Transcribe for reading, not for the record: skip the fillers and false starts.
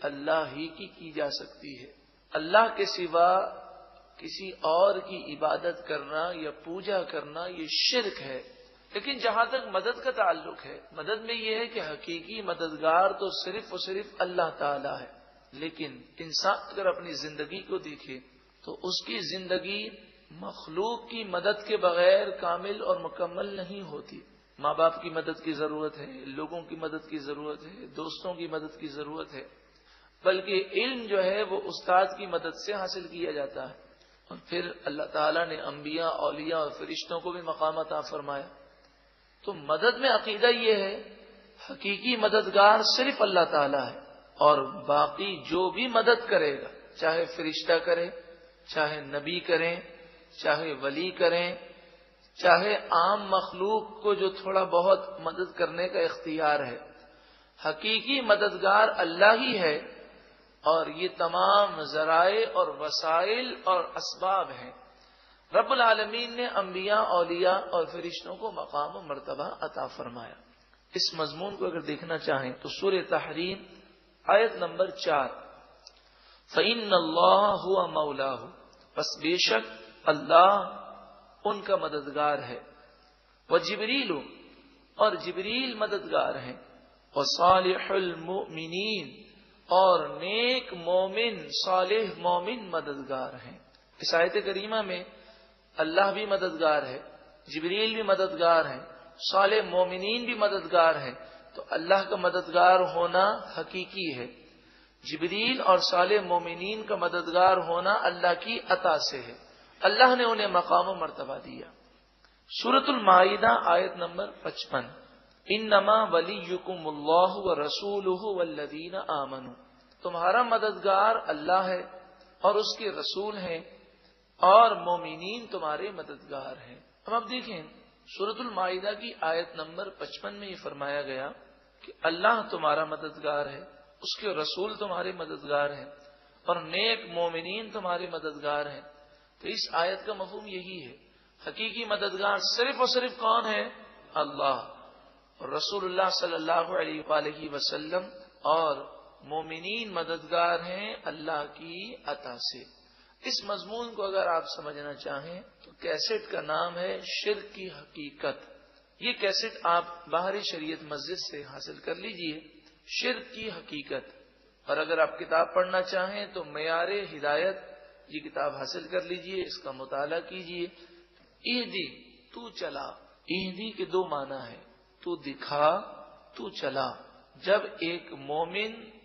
اللہ ہی کی جا سکتی ہے۔ اللہ کے سوا کسی اور کی عبادت کرنا یا پوجا کرنا یہ شرک ہے۔ لیکن جہاں تک مدد کا تعلق ہے، مدد میں یہ ہے کہ حقیقی مددگار تو صرف اور صرف اللہ تعالی ہے، لیکن انسان اگر اپنی زندگی کو دیکھے تو اس کی زندگی مخلوق کی مدد کے بغیر کامل اور مکمل نہیں ہوتی۔ ماں باپ کی مدد کی ضرورت ہے، لوگوں کی مدد کی ضرورت ہے، دوستوں کی مدد کی ضرورت ہے، بلکہ علم جو ہے وہ استاد کی مدد سے حاصل کیا جاتا ہے۔ اور پھر اللہ تعالیٰ نے انبیاء، اولیاء اور فرشتوں کو بھی مقام عطا فرمایا۔ تو مدد میں عقیدہ یہ ہے حقیقی مددگار صرف اللہ تعالیٰ ہے، اور باقی جو بھی مدد کرے گا، چاہے فرشتہ کرے، چاہے نبی کریں، چاہے ولی کریں، چاہے عام مخلوق کو جو تھوڑا بہت مدد کرنے کا اختیار ہے، حقیقی مددگار اللہ ہی ہے۔ اور یہ تمام ذرائع اور وسائل اور اسباب ہیں۔ رب العالمین نے انبیاء، اولیاء اور فرشتوں کو مقام و مرتبہ عطا فرمایا۔ اس مضمون کو اگر دیکھنا چاہیں تو سورہ تحریم آیت نمبر 4، فَإِنَّ اللَّهَ هُوَ مَوْلَاهُ، پس بے شک اللہ ان کا مددگار ہے، وَجِبْرِيلُ، اور جبریل مددگار ہیں، وَصَالِحُ الْمُؤْمِنِينَ، اور نیک مومن، صالح مومن مددگار ہیں۔ اس آیت کریمہ میں اللہ بھی مددگار ہے، جبریل بھی مددگار ہیں، صالح مومنین بھی مددگار ہیں۔ تو اللہ کا مددگار ہونا حقیقی ہے، جبریل اور صالح مومنین کا مددگار ہونا اللہ کی عطا سے ہے، اللہ نے انہیں مقام و مرتبہ دیا۔ سورۃ المائدہ آیت نمبر 55، انما ولیکم اللہ ورسولہ والذین آمنوا، تمہارا مددگار اللہ ہے اور اس کے رسول ہیں، اور مومنین تمہارے مددگار ہیں۔ اب دیکھیں سورۃ المائدہ کی آیت نمبر 55 میں یہ فرمایا گیا کہ اللہ تمہارا مددگار ہے، اس کے رسول تمہارے مددگار ہیں، اور نیک مومنین تمہارے مددگار ہیں۔ تو اس آیت کا مفہوم یہی ہے، حقیقی مددگار صرف اور صرف کون ہے؟ اللہ، اور رسول اللہ صلی اللہ علیہ وآلہ وسلم، اور مومنین مددگار ہیں اللہ کی عطا سے۔ اس مضمون کو اگر آپ سمجھنا چاہیں تو کیسٹ کا نام ہے شرک کی حقیقت۔ یہ کیسٹ آپ باہر شریعت مسجد سے حاصل کر لیجئے، شرک کی حقیقت۔ اور اگر آپ کتاب پڑھنا چاہیں تو معیار ہدایت، یہ کتاب حاصل کر لیجئے، اس کا مطالعہ کیجئے۔ اہدی، تو چلا، اہدی کے دو معنی ہیں، تو دکھا، تو چلا۔ جب ایک مومن